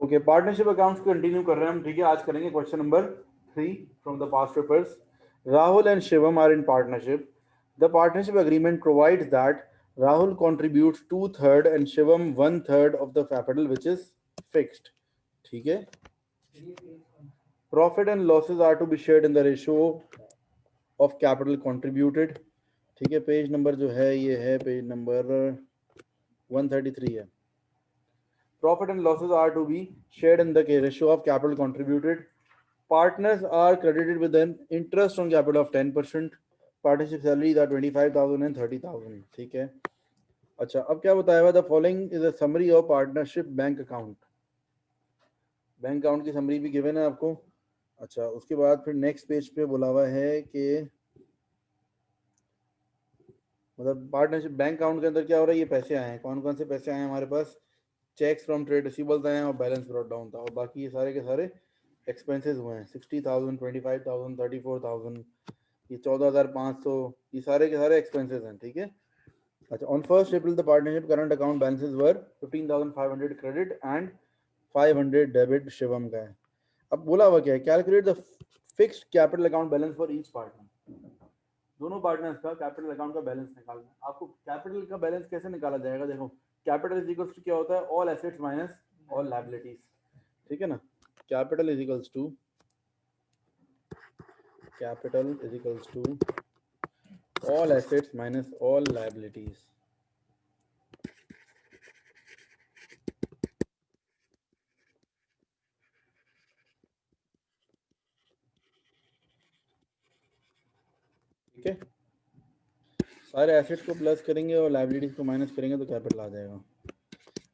Okay, partnership accounts continue कर रहे हैं हम, ठीक है। आज करेंगे question number 3 from the past papers. Rahul and Shivam are in partnership. The partnership agreement provides that Rahul contributes 2/3 and Shivam 1/3 of the capital which is fixed. ठीक है. Profit and losses are to be shared in the ratio of capital contributed. ठीक है. Page number जो है ये है page number 133 है. Profit and losses are to be shared in the ratio of capital contributed. Partners are credited with an interest on capital of 10%. Partnership salaries are 25,000 and 30,000. ठीक है. अच्छा, अब क्या बताया हुआ? The following is a summary of partnership bank account. Bank account की summary भी given है आपको. अच्छा, उसके बाद फिर नेक्स्ट पेज पे बोला हुआ है कि मतलब पार्टनरशिप बैंक अकाउंट के अंदर क्या हो रहा है, ये पैसे आए हैं, कौन कौन से पैसे आए हैं हमारे पास? चेक्स फ्रॉम ट्रेड रिसीवेबल्स आए हैं और बैलेंस ब्रॉट डाउन था, और बाकी ये सारे के सारे एक्सपेंसेस हुए हैं. 60,000, 25,000, 34,000, ये 14,500, ये सारे के सारे एक्सपेंसेस हैं. ठीक है. अच्छा, on 1st April the partnership current account balances were 15,500 credit and 500 debit Shivam का है. अब बोला हुआ क्या है? Calculate the fixed capital account balance for each partner. दोनों पार्टनर्स का कैपिटल अकाउंट का बैलेंस निकालना है आपको. कैपिटल का बैलेंस कैसे निकाला जाएगा? देखो, कैपिटल इज इक्वल्स टू क्या होता है? All assets minus all liabilities. ठीक है ना. Capital is equals to all assets minus all liabilities. ठीक है. सारे एसेट्स को प्लस करेंगे और लायबिलिटीज को माइनस करेंगे तो कैपिटल आ जाएगा.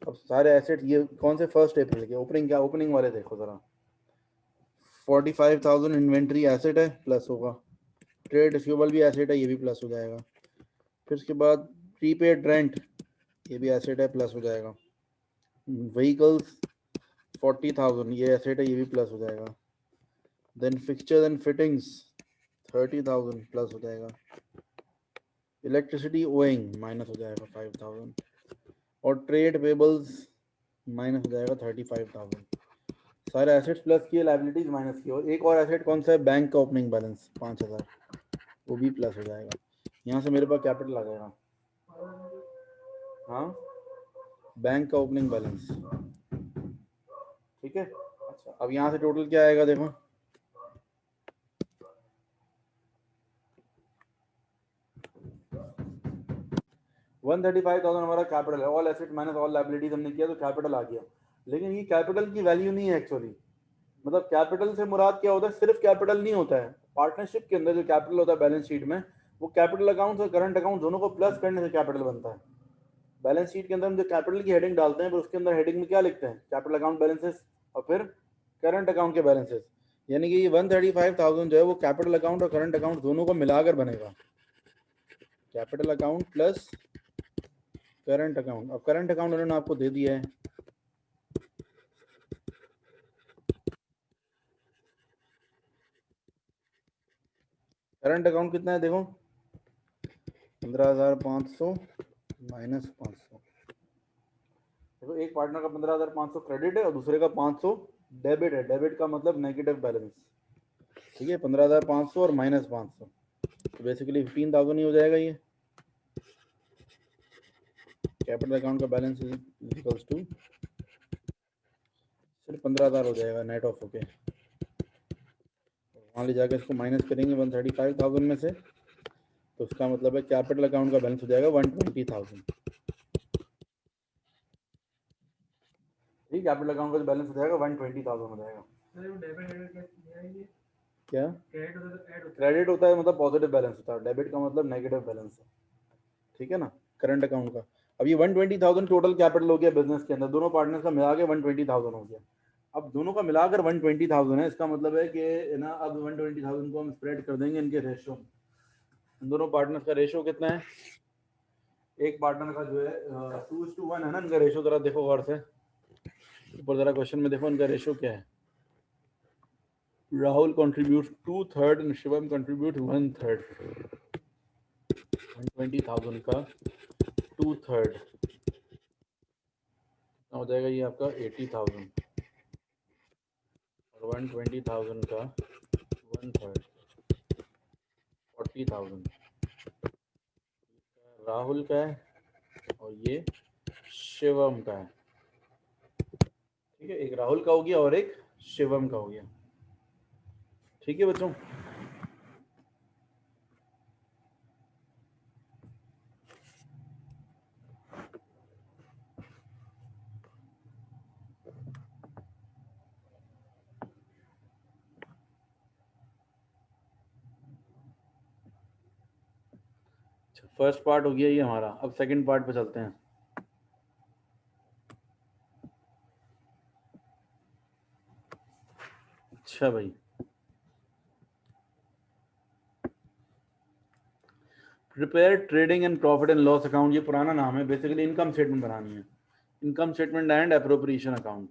अब सारे एसेट ये कौन से 1 अप्रैल के ओपनिंग, क्या ओपनिंग वाले देखो जरा. 45,000 इन्वेंट्री एसेट है, प्लस होगा. ट्रेड रिसीवेबल भी एसेट है, ये भी प्लस हो जाएगा. फिर उसके बाद प्रीपेड रेंट, ये भी एसेट है, प्लस हो जाएगा. व्हीकल्स 40,000, ये एसेट है, ये भी प्लस हो जाएगा. Then fixtures and fittings 30,000 plus हो जाएगा. इलेक्ट्रिसिटी ओइंग माइनस हो जाएगा 5,000, और ट्रेड पेबल्स माइनस हो जाएगा 35,000. सारे एसेट्स प्लस किए, लायबिलिटीज माइनस की, और एक और एसेट कौन सा है? बैंक का ओपनिंग बैलेंस 5,000, वो भी प्लस हो जाएगा. यहाँ से मेरे पास कैपिटल आ जाएगा. हाँ, बैंक का ओपनिंग बैलेंस. ठीक है. अच्छा, अब यहाँ से टोटल क्या आएगा? देखो, $135,000 हमारा कैपिटल है. All asset minus all liabilities हमने किया तो कैपिटल आ गया. लेकिन ये कैपिटल की वैल्यू नहीं है एक्चुअली. मतलब कैपिटल से मुराद क्या होता है? सिर्फ कैपिटल नहीं होता है. पार्टनरशिप के अंदर जो कैपिटल होता है बैलेंस शीट में, वो कैपिटल अकाउंट और करंट अकाउंट दोनों को प्लस करने से कैपिटल बनता है. बैलेंस शीट के अंदर हम जो कैपिटल की हेडिंग डालते हैं, पर उसके अंदर हेडिंग में क्या लिखते हैं? कैपिटल अकाउंट बैलेंसेस और फिर करंट अकाउंट के बैलेंसेस. यानी कि ये 135,000 जो है वो कैपिटल अकाउंट और करंट अकाउंट दोनों को मिलाकर बनेगा. Capital account plus current account. अब करंट अकाउंट उन्होंने आपको दे दिया है. करंट अकाउंट कितना है? देखो, 15,500 माइनस 500. देखो, एक पार्टनर का 15,500 क्रेडिट है और दूसरे का 500 डेबिट है. डेबिट का मतलब नेगेटिव बैलेंस. ठीक है. 15,500 और माइनस 500, तो बेसिकली 15,000 ही हो जाएगा. ये कैपिटल अकाउंट का बैलेंस इज इक्वल्स टू सिर्फ 15,000 हो जाएगा नेट ऑफ होके. वहाँ ले जाकर इसको माइनस करेंगे 135,000 में से, तो उसका मतलब है कैपिटल अकाउंट का बैलेंस हो जाएगा 120,000. ठीक, कैपिटल अकाउंट का बैलेंस हो जाएगा 120,000 हो जाएगा. क्या क्रेडिट होता है? मतलब पॉजिटिव बैलेंस होता है. डेबिट का मतलब नेगेटिव बैलेंस है. ठीक है ना. करंट अकाउंट का अब ये 120,000 टोटल कैपिटल हो गया बिजनेस के अंदर. दोनों पार्टनर्स का मिला के 120,000 हो गया. अब दोनों का मिलाकर 120,000 है. इसका मतलब है कि ना, अब 120,000 को हम स्प्रेड कर देंगे इनके रेशो. दोनों पार्टनर्स का रेशो कितना है? एक पार्टनर का जो है 2:1 है ना इनका रेशो. जरा देखो गौर से ऊपर, जरा क्वेश्चन में देखो इनका रेशो क्या है. Rahul contribute 2/3 and Shivam contribute 1/3. 120,000 का 2/3 हो जाएगा ये आपका 80,000. 120,000 का 1/3 40,000 राहुल का है और ये शिवम का है। ठीक है, एक राहुल का हो गया और एक शिवम का हो गया। ठीक है बच्चों, फर्स्ट पार्ट हो गया ये हमारा। अब सेकंड पार्ट पे चलते हैं। अच्छा भाई, prepare trading and profit and loss account, ये पुराना नाम है। बेसिकली इनकम स्टेटमेंट बनानी है, income statement and appropriation account.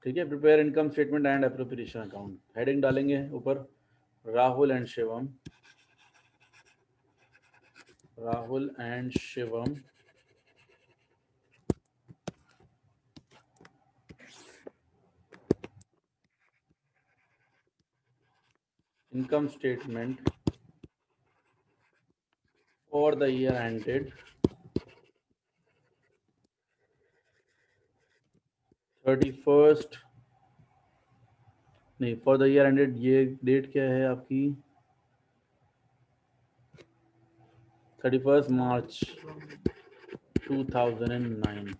ठीक है, prepare income statement and appropriation account. Heading डालेंगे ऊपर Rahul and Shivam, Rahul and Shivam income statement for the year ended 31st, नहीं, फॉर द ईयर एंडेड, ये डेट क्या है आपकी? 31 मार्च 2009।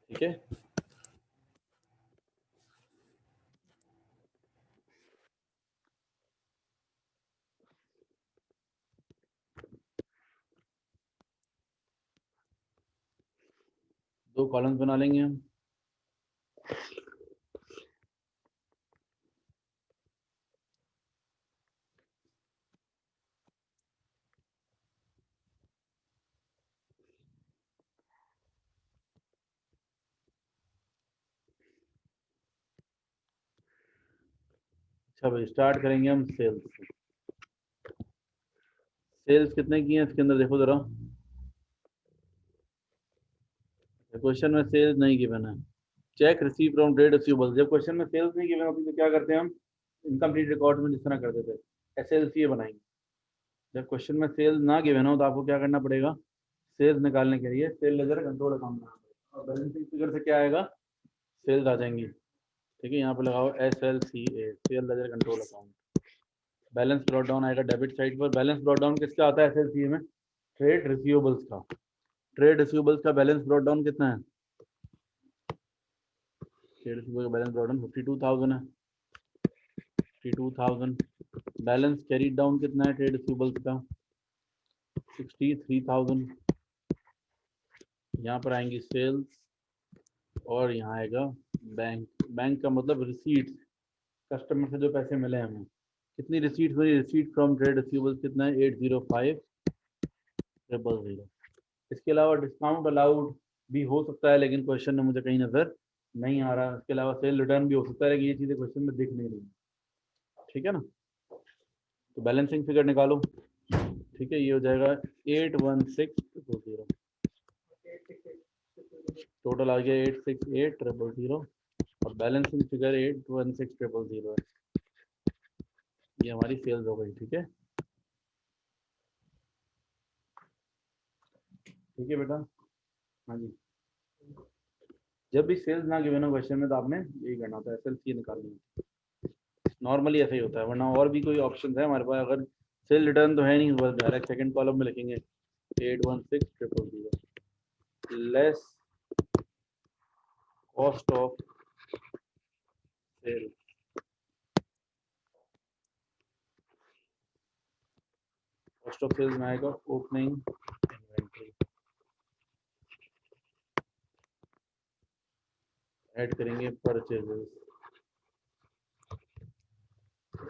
ठीक है, दो कॉलम्स बना लेंगे हम। अच्छा भाई, स्टार्ट करेंगे हम सेल्स से। सेल्स कितने की है इसके अंदर देखो जरा। क्वेश्चन में सेल्स नहीं गिवन है। Check receive from trade receivables, जब क्वेश्चन में सेल्स नहीं गिवन होती तो क्या करते हैं हम? इनकम्प्लीट रिकॉर्ड में जिस तरह करते थे SLCA बनाएंगे। जब क्वेश्चन में सेल्स ना गिवन हो तो आपको क्या करना पड़ेगा? सेल्स निकालने के लिए सेल लेजर कंट्रोल अकाउंट बनाना पड़ेगा। और बैलेंसिंग फिगर से क्या आएगा? सेल्स आ जाएंगी। ठीक है, यहाँ पे लगाओ SLCA, sale ledger control account. Balance brought down आएगा डेबिट साइड पर। बैलेंस ब्रॉट डाउन किसका आता है SLCA में? ट्रेड रिसीवेबल्स का। ट्रेड रिसीवेबल्स का बैलेंस ब्रॉट डाउन कितना है? ट्रेड रिसीवेबल का बैलेंस ब्रॉट डाउन 52,000 है। 52,000। बैलेंस कैरी डाउन कितना है ट्रेड रिसीवेबल्स का? 63,000। यहाँ पर आएंगी सेल्स और यहाँ आएगा बैंक। बैंक का मतलब रिसीट्स, कस्टमर से जो पैसे मिले हमें। कितनी रिसीट हुई? रिसीट फ्रॉम ट्रेड रिसीवेबल्स कितना है? 805,000। इसके अलावा डिस्काउंट अलाउड भी हो सकता है, लेकिन क्वेश्चन में मुझे कहीं नजर नहीं आ रहा। इसके अलावा सेल रिटर्न भी हो सकता है, लेकिन ये चीज़ें क्वेश्चन में दिख नहीं रही। ठीक है ना, तो बैलेंसिंग फिगर निकालो। ठीक है, ये हो जाएगा 816,000। टोटल आ गया 868,000 और बैलेंसिंग फिगर 816,000 है। ये हमारी सेल्स हो गई। ठीक है, ठीक है बेटा। हाँ जी, जब भी सेल्स ना गिवन हो क्वेश्चन में तो आपने यही करना होता है, SLC निकालनी है। नॉर्मली ऐसा ही होता है, वरना और भी कोई ऑप्शन है हमारे पास। अगर सेल रिटर्न तो है नहीं, बस डायरेक्ट सेकंड कॉलम में लिखेंगे 816,000 less cost of sale. Cost of sales में आएगा ओपनिंग इन्वेंट्री। ऐड करेंगे परचेजेस,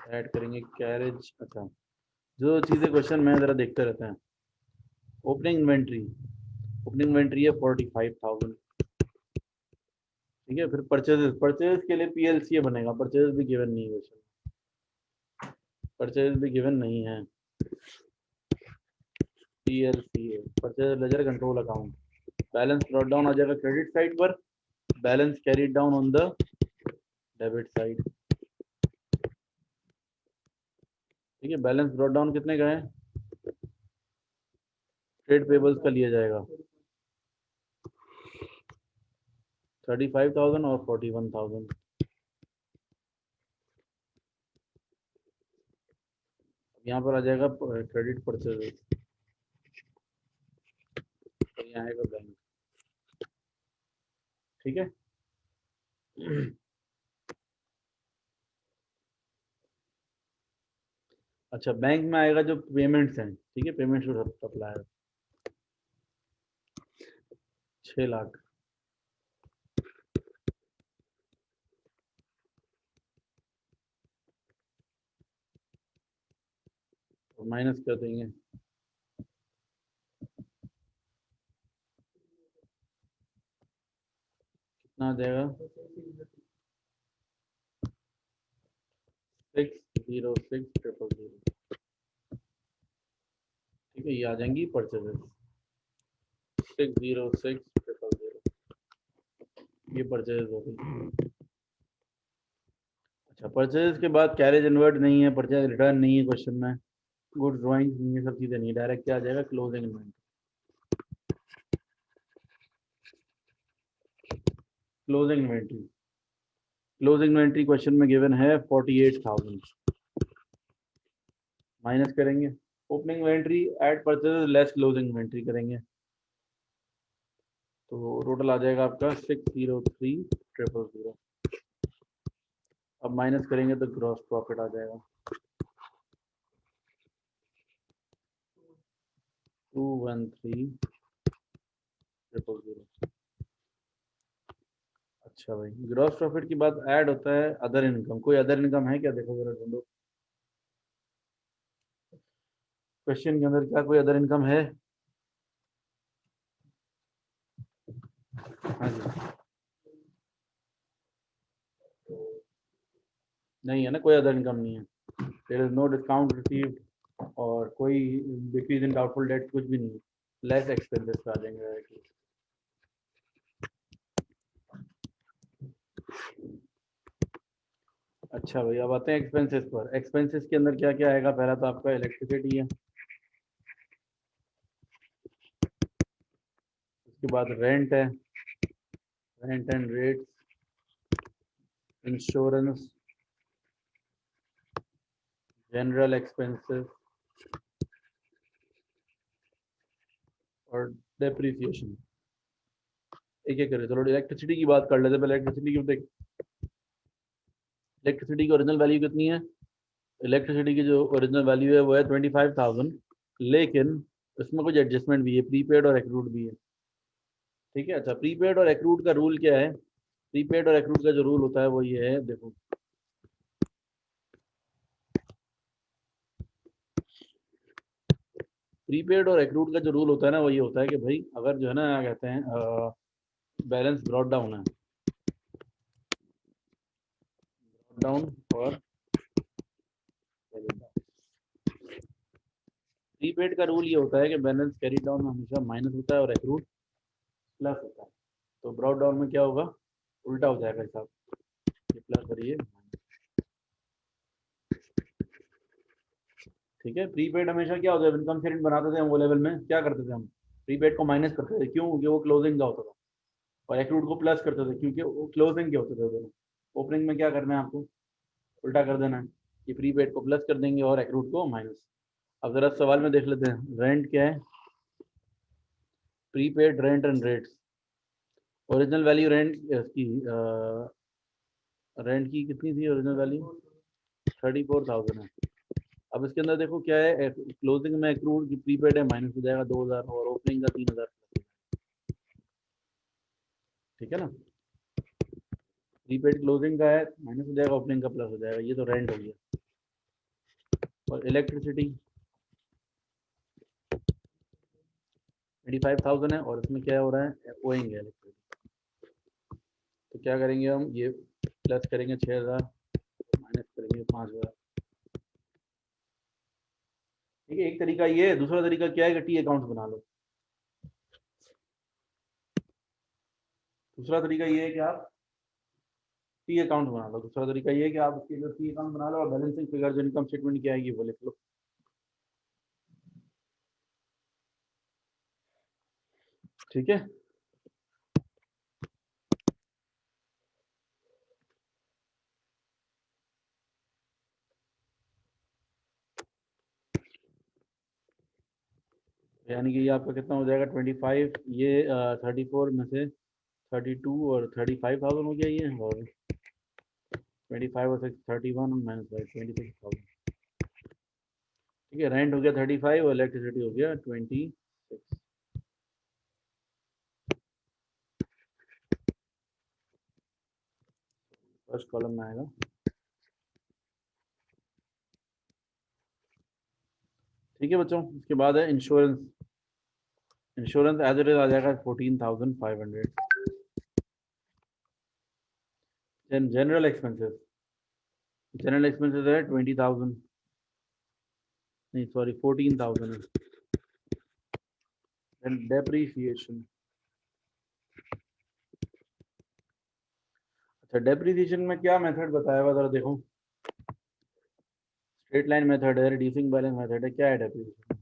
ऐड करेंगे कैरेज। अच्छा, जो चीज़ें क्वेश्चन में ज़रा देखते रहते हैं। ओपनिंग इन्वेंट्री, ओपनिंग इन्वेंट्री है 45,000। ठीक है। फिर परचेजेस, परचेजेस के लिए पीएलसीए बनेगा, परचेजेस भी गिवन नहीं है, परचेजेस भी गिवन नहीं है। PLCA purchase ledger control account, balance brought down आ जाएगा क्रेडिट साइड पर, balance carried down on the debit side. ठीक है, बैलेंस ब्रॉट डाउन कितने का है, ट्रेड पेबल्स का लिया जाएगा 35,000 और 41,000। यहाँ पर आ जाएगा क्रेडिट परचेज, और यहाँ आएगा बैंक। ठीक है। अच्छा, बैंक में आएगा जो पेमेंट्स हैं, ठीक है, पेमेंट्स सप्लायर 6 लाख, तो माइनस कर देंगे, कितना आ जाएगा 606,000। ठीक है, ये आ जाएंगी परचेजेस 606,000, ये परचेज हो गई। अच्छा, परचेज के बाद कैरेज इनवर्ट नहीं है, परचेज रिटर्न नहीं है क्वेश्चन में, गुड्स ड्राइंग नहीं है, सब चीजें नहीं है, डायरेक्ट क्या आ जाएगा closing inventory. Closing inventory, closing inventory question में गिवन है 48,000, माइनस करेंगे, opening inventory add purchase less closing inventory करेंगे, तो टोटल आ जाएगा आपका 603,000। अब माइनस करेंगे तो ग्रॉस प्रॉफिट आ जाएगा 213,000। अच्छा भाई, ग्रॉस प्रॉफिट की बात ऐड होता है अदर इनकम, कोई अदर इनकम है क्या, देखो जरा ढूंढो क्वेश्चन के अंदर, क्या कोई अदर इनकम है। हाँ जी, नहीं है ना, कोई अदर इनकम नहीं है, there is no discount received और कोई डिक्रीज इन डाउटफुल डेट, कुछ भी नहीं है, लेस एक्सपेंसेस आ जाएंगे डायरेक्टली। अच्छा भाई, अब आते हैं एक्सपेंसेस पर। एक्सपेंसेस के अंदर क्या क्या आएगा, पहला तो आपका इलेक्ट्रिसिटी है, उसके बाद रेंट है, rent and rates, insurance, general expenses और डेप्रिसिएशन। एक एक करें, चलो इलेक्ट्रिसिटी की बात कर लेते हैं पहले। इलेक्ट्रिसिटी की देख, इलेक्ट्रिसिटी की ओरिजिनल वैल्यू कितनी है, इलेक्ट्रिसिटी की जो ओरिजिनल वैल्यू है वो है 25,000, लेकिन उसमें कुछ एडजस्टमेंट भी है, प्रीपेड और एक्रूड भी है। ठीक है। अच्छा, प्रीपेड और एक्रूड का रूल क्या है, प्रीपेड और एक्रूड का जो रूल होता है वो ये है, देखो प्रीपेड और एक्रूड का जो रूल होता है ना वो ये होता है कि भाई अगर जो है ना क्या कहते हैं बैलेंस ब्रॉट डाउन है, ब्रॉट डाउन और प्रीपेड का रूल ये होता है कि बैलेंस कैरी डाउन में हमेशा माइनस होता है और एक्रूड प्लस होता है, तो ब्रॉट डाउन में क्या होगा, उल्टा हो जाएगा हिसाब, ये प्लस और ये माइनस। ठीक है। प्रीपेड हमेशा क्या होता है, इनकम स्टेटमेंट बनाते थे हम वो लेवल में क्या करते थे हम, प्रीपेड को माइनस करते थे, क्यों, क्योंकि वो क्लोजिंग का होता था, और एक्रूड को प्लस करते थे क्योंकि वो क्लोजिंग के होते थे दोनों। ओपनिंग में क्या करना है आपको, उल्टा कर देना है, कि प्रीपेड को प्लस कर देंगे और एक्रूड को माइनस। अब जरा सवाल में देख लेते हैं, रेंट क्या है, prepaid rent and rates, original value rent की रेंट की कितनी थी ओरिजिनल वैल्यू, 34,000 है। अब इसके अंदर देखो क्या है, क्लोजिंग में एक्रूड की प्रीपेड है, माइनस हो जाएगा 2,000 और ओपनिंग का 3,000। ठीक है ना, प्रीपेड क्लोजिंग का है, माइनस हो जाएगा, ओपनिंग का प्लस हो जाएगा, ये तो रेंट हो गया। और इलेक्ट्रिसिटी 25,000 है और इसमें क्या हो रहा है, ओइंग है इलेक्ट्रिसिटी, तो क्या करेंगे हम, ये प्लस करेंगे 6000, माइनस करेंगे 5000। ठीक है, एक तरीका ये है। दूसरा तरीका क्या है कि टी अकाउंट बना लो। दूसरा तरीका ये है कि आप टी अकाउंट बना लो। दूसरा तरीका ये है कि आप उसके जो टी अकाउंट बना लो और बैलेंसिंग फिगर जो इनकम स्टेटमेंट की आएगी वो लिख लो। ठीक है, यानी कि ये आपका कितना हो जाएगा 25, ये 34 में से 32 और 35,000 हो गया ये, और 25 और 6 31 माइनस 26,000। ठीक है, रेंट हो गया 35 और इलेक्ट्रिसिटी हो गया 26। फर्स्ट कॉलम में आएगा। ठीक है बच्चों, इसके बाद है insurance. Insurance as it is आ जाएगा 14,500। Then general expenses, general expenses है 20,000, नहीं सॉरी 14,000 है। देन डेप्रीसिएशन, अच्छा डेप्रीसिएशन में क्या मेथड बताया हुआ जरा देखो। स्ट्रेट लाइन मेथड है, रिड्यूसिंग बैलेंस मेथड है, क्या है डेप्रीसिएशन?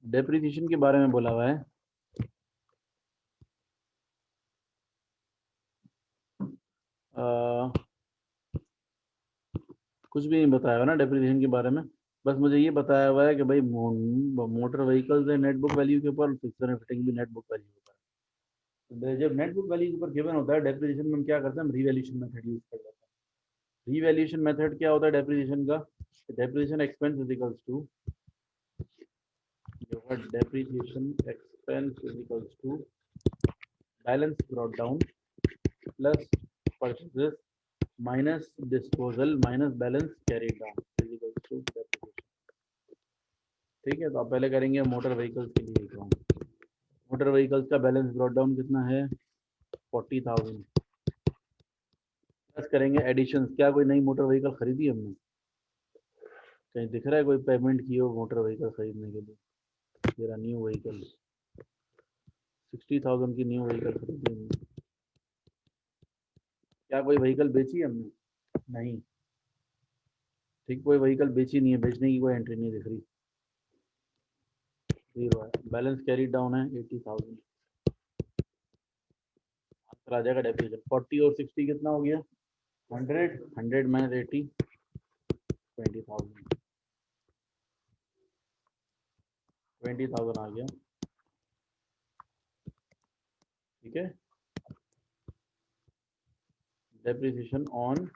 डेप्रीसिएशन के बारे में बोला हुआ है कुछ भी नहीं बताया हुआ ना डेप्रिसिएशन के बारे में। बस मुझे ये बताया हुआ है कि भाई मोटर व्हीकल्स है नेट बुक वैल्यू के ऊपर, फिक्सर एंड फिटिंग भी नेट बुक वैल्यू के ऊपर। तो जब नेट बुक वैल्यू के ऊपर गिवन होता है डेप्रिसिएशन में हम क्या करते हैं, हम रीवैल्यूएशन मेथड यूज कर लेते हैं। रीवैल्यूएशन मेथड क्या होता है डेप्रिसिएशन का? Depreciation expense is equals to, depreciation expense is equals to balance brought down plus purchases minus disposal minus balance carried down is equals to depreciation. ठीक है, तो आप पहले करेंगे मोटर व्हीकल्स के लिए अकाउंट। मोटर व्हीकल्स का बैलेंस ब्रॉट डाउन कितना है 40,000, प्लस करेंगे एडिशन। क्या कोई नई मोटर व्हीकल खरीदी हमने? कहीं दिख रहा है कोई पेमेंट की हो मोटर व्हीकल खरीदने के लिए? मेरा न्यू व्हीकल 60,000 की न्यू व्हीकल खरीदी हमने। क्या कोई व्हीकल बेची हमने? नहीं। ठीक, कोई व्हीकल बेची नहीं है, बेचने की कोई एंट्री नहीं दिख रही, जीरो है। बैलेंस कैरी डाउन है 80,000। आंसर आ जाएगा डेप्रिसिएशन। 40 और 60 कितना हो गया 100, 100 माइनस 80 20,000, 20,000 आ गया। ठीक है, डेप्रिसिएशन ऑन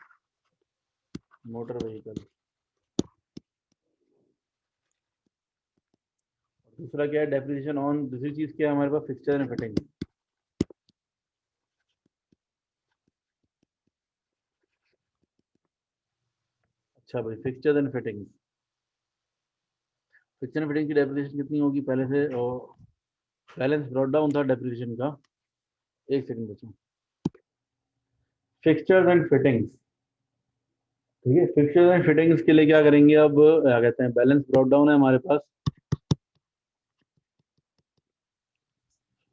मोटर व्हीकल। दूसरा क्या है डेप्रिसिएशन ऑन, दूसरी चीज क्या है हमारे पास, फिक्सचर एंड फिटिंग। अच्छा भाई, fixture and fitting, fixture and fitting की डेप्रिसिएशन कितनी होगी पहले से, और बैलेंस ब्रॉट डाउन था डेप्रिसिएशन का। एक सेकंड बच्चों, फिक्सचर्स एंड फिटिंग्स। ठीक है, फिक्सचर्स एंड फिटिंग्स के लिए क्या करेंगे अब, क्या कहते हैं, बैलेंस ब्रॉट डाउन है हमारे पास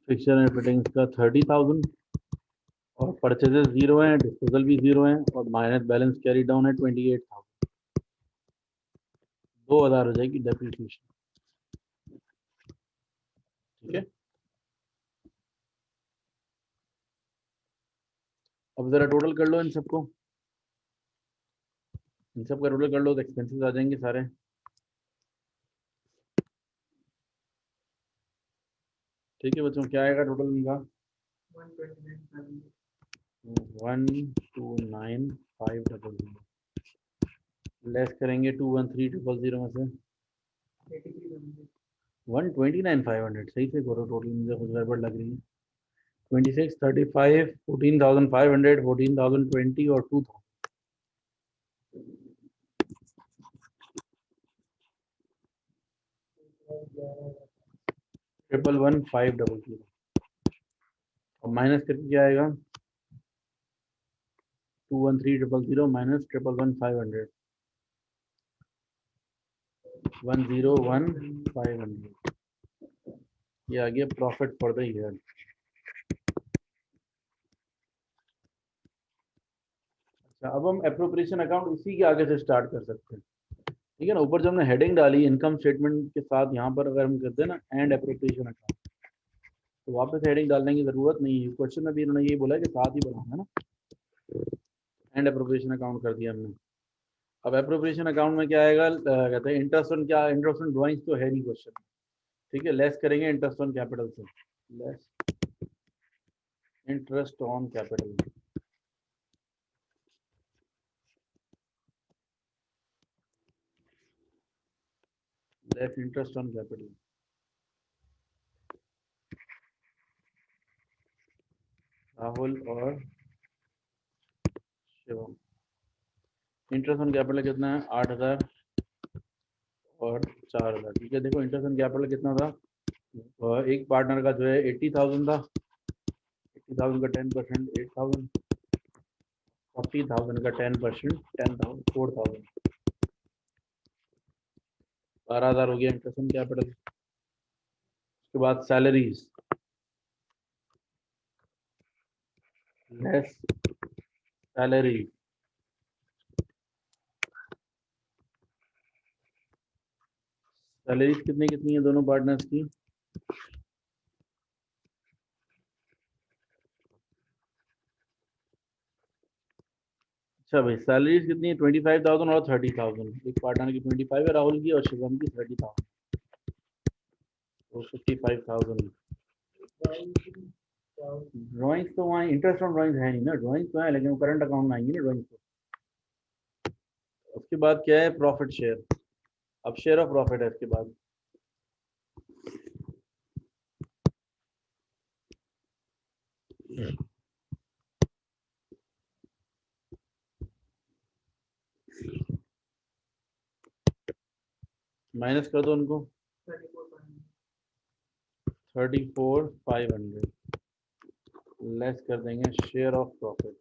फिक्सचर एंड फिटिंग्स का 30,000, और परचेजेस जीरो है, डिस्पोजल भी जीरो है, और माइनस बैलेंस कैरी डाउन है 28,000। 2,000 हो जाएगी डेप्रिसिएशन। ठीक है, अब जरा टोटल कर लो इन सबको, इन सब का टोटल कर लो तो एक्सपेंसेस आ जाएंगे सारे। ठीक है बच्चों, क्या आएगा टोटल इनका 129,500, लेस करेंगे 213,000 में से 129,500। सही से करो टोटल, मुझे कुछ गड़बड़ लग रही है। 26, 35, 14,500, 14,020 और 2,000। 111,500। और माइनस करके क्या आएगा, 213,000 माइनस 111,500, 101,500, ये आ गया प्रॉफिट फॉर द ईयर। अच्छा, अब हम एप्रोप्रिएशन अकाउंट इसी के आगे से स्टार्ट कर सकते हैं। ठीक है ना, ऊपर जो हमने हेडिंग डाली इनकम स्टेटमेंट के साथ, यहाँ पर अगर हम करते हैं ना एंड एप्रोप्रिएशन अकाउंट, तो वापस हेडिंग डालने की जरूरत नहीं है। क्वेश्चन में भी इन्होंने यही बोला है कि साथ ही बनाना है ना। एंड एप्रोप्रिएशन अकाउंट कर दिया हमने। अब एप्रोप्रिएशन अकाउंट में क्या आएगा, कहते हैं इंटरेस्ट ऑन, क्या इंटरेस्ट ऑन ड्राइंग्स तो है नहीं क्वेश्चन। ठीक है, लेस करेंगे इंटरेस्ट ऑन कैपिटल से, less interest on capital, less interest on capital. Rahul और शिवम, इंटरेस्ट ऑन कैपिटल कितना है, 8,000 और 4,000। ठीक है, देखो इंटरेस्ट ऑन कैपिटल कितना था, एक पार्टनर का जो है 80,000 था, 80,000 का 10%, 8,000, 40,000 का 10%, 10,000, 4,000, 12,000 हो गया इंटरेस्ट ऑन कैपिटल। उसके बाद सैलरीज, लेस सैलरी, सैलरीज कितनी कितनी है दोनों पार्टनर्स की, अच्छा भाई सैलरीज कितनी है, 25,000 और 30,000। एक पार्टनर की 25 है राहुल की, और शिवम की 30,000, तो 55,000। ड्राइंग्स तो वहाँ इंटरेस्ट ऑन ड्राइंग्स है नहीं ना, ड्राइंग्स तो है लेकिन वो करंट अकाउंट में आएंगी ना ड्राइंग्स तो। उसके बाद क्या है, प्रॉफिट शेयर। अब शेयर ऑफ प्रॉफिट है इसके बाद। माइनस कर दो उनको, 34,500, लेस कर देंगे शेयर ऑफ प्रॉफिट।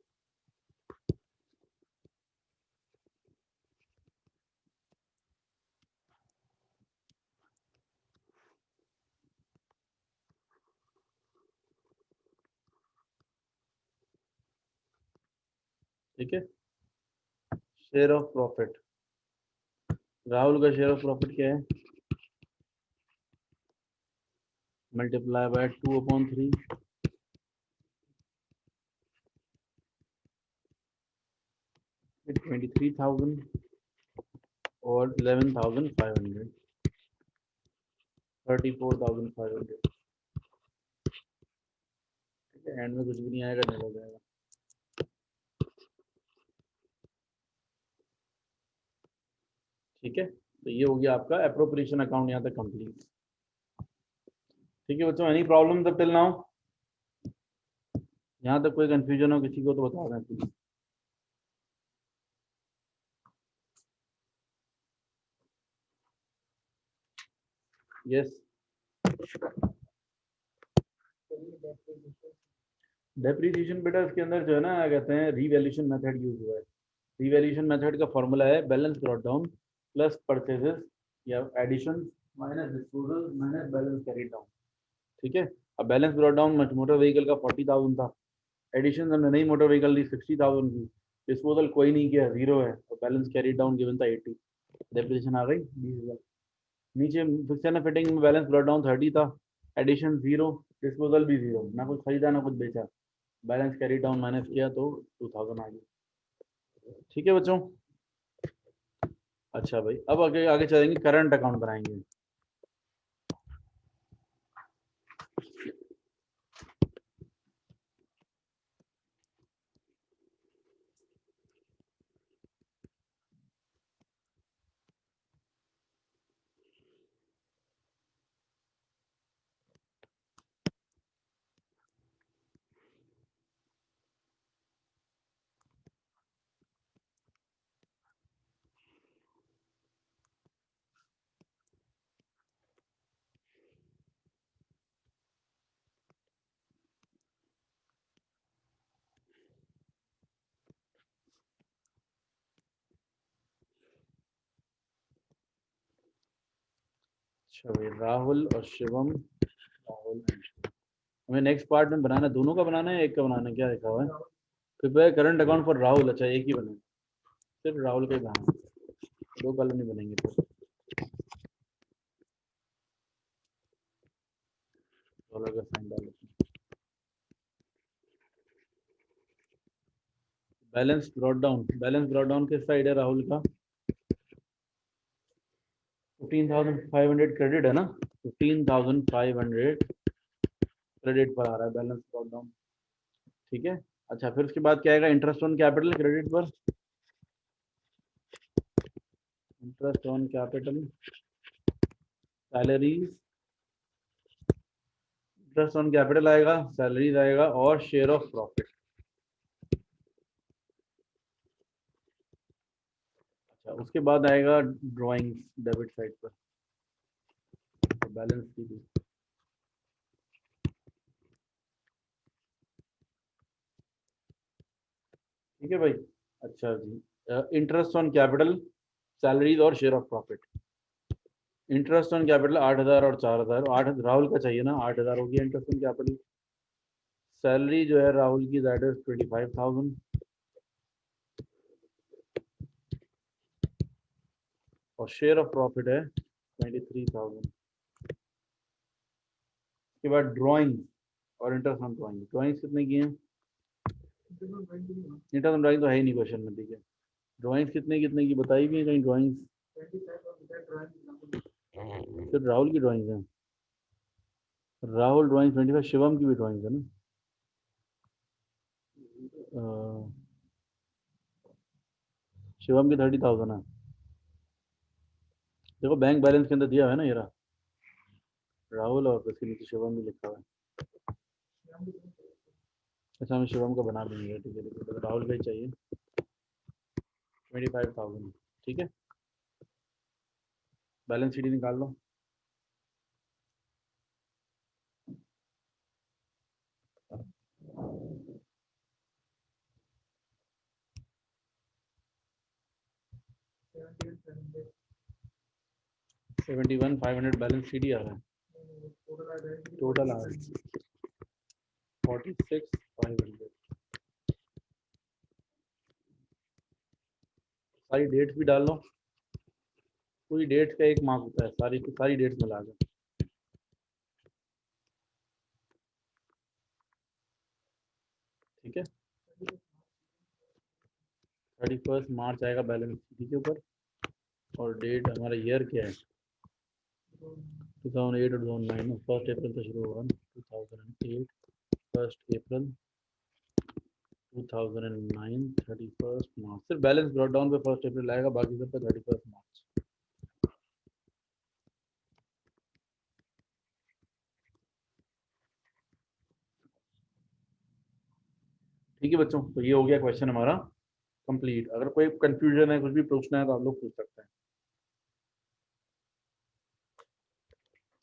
ठीक है, शेयर ऑफ प्रॉफिट, राहुल का शेयर ऑफ प्रॉफिट क्या है, मल्टीप्लाई बाय 2/3, 23,000 और 11,500, 34,500। ठीक है, एंड में कुछ भी नहीं आएगा, निकल जाएगा। ठीक है, तो ये हो गया आपका एप्रोप्रिएशन अकाउंट यहाँ तक कंप्लीट। ठीक है बच्चों, एनी प्रॉब्लम तक टिल नाउ, यहाँ तक कोई कंफ्यूजन हो किसी को तो बता दें प्लीज। यस, डेप्रिसिएशन बेटा इसके अंदर जो है ना, कहते हैं रीवैल्यूएशन मेथड यूज हुआ है। रीवैल्यूएशन मेथड का फॉर्मूला है balance brought down plus purchases या addition minus disposal minus balance carried down. ठीक है, अब balance brought down motor vehicle का 40,000 था, एडिशन हमने नई मोटर व्हीकल ली 60,000 की, डिस्पोजल कोई नहीं किया, जीरो है, और बैलेंस कैरीड डाउन गिवन था 80, डेप्रिसिएशन आ गई 20,000। नीचे फिक्सर एंड फिटिंग में बैलेंस ब्रॉट डाउन 30 था, एडिशन जीरो, डिस्पोजल भी जीरो, ना कुछ खरीदा ना कुछ बेचा, बैलेंस कैरी डाउन माइनस किया तो 2,000 आ गया। ठीक है बच्चों, अच्छा भाई अब आगे आगे चलेंगे, करंट अकाउंट बनाएंगे। अच्छा भाई, राहुल और शिवम, राहुल एंड शिवम। हमें नेक्स्ट पार्ट में बनाना है, दोनों का बनाना है, एक का बनाना है, क्या लिखा हुआ है? Prepare current account for Rahul. अच्छा, एक ही बने, सिर्फ राहुल का ही बनाना है, दो कलर नहीं बनेंगे तो। डॉलर का साइन डाल देते हैं। बैलेंस ब्रॉट डाउन किस साइड है राहुल का? 15,500 क्रेडिट है ना, 15,500 क्रेडिट पर आ रहा है बैलेंस ब्रॉट डाउन। ठीक है। अच्छा, फिर उसके बाद क्या आएगा? इंटरेस्ट ऑन कैपिटल क्रेडिट पर, interest on capital, salaries, interest on capital आएगा, सैलरीज आएगा, और शेयर ऑफ प्रॉफिट। अच्छा, उसके बाद आएगा ड्राइंग्स डेबिट साइड पर, बैलेंस शीट। ठीक है भाई। अच्छा जी, इंटरेस्ट ऑन कैपिटल, सैलरीज और share of profit. Interest on capital 8,000 और 4,000, 8 राहुल का चाहिए ना, 8,000 हो गया इंटरेस्ट ऑन कैपिटल। सैलरी जो है राहुल की, दैट इज 25,000, और शेयर ऑफ प्रॉफिट है 23,000। उसके बाद ड्राइंग और इंटरेस्ट ऑन ड्राइंग। ड्राइंग्स कितने की हैं? इंटरेस्ट ऑन ड्राइंग तो है ही नहीं क्वेश्चन में, ठीक है। ड्राइंग्स कितने कितने की बताई भी है कहीं? ड्राइंग्स सिर्फ राहुल की ड्राइंग्स हैं? राहुल ड्राइंग 25, शिवम की भी ड्राइंग्स है ना? शिवम की 30,000 है। देखो बैंक बैलेंस के अंदर दिया है ना ये रहा, राहुल और उसके नीचे शिवम भी लिखा हुआ है। अच्छा, हम शिवम का बना देंगे, ठीक है, तो राहुल का ही चाहिए 25,000। ठीक है, बैलेंस शीट ही निकाल लो। सेवेंटी वन 500 बैलेंस शीट ही आ रहा है, टोटल आ रहा है 46,500। सारी डेट्स भी डाल लो, पूरी डेट्स का एक मार्क होता है, सारी की सारी डेट्स मिला के। ठीक है, 31 मार्च आएगा बैलेंस शीट के ऊपर, और डेट हमारा ईयर क्या है? 2008 और 2009, 1 अप्रैल से शुरू होगा ना, 2008, 1 अप्रैल 2009, 31 मार्च। सिर्फ बैलेंस ब्रॉट डाउन पे 1 अप्रैल आएगा, बाकी सब पे 31 मार्च। ठीक है बच्चों, तो ये हो गया क्वेश्चन हमारा कंप्लीट। अगर कोई कंफ्यूजन है, कुछ भी पूछना है, तो आप लोग पूछ सकते हैं।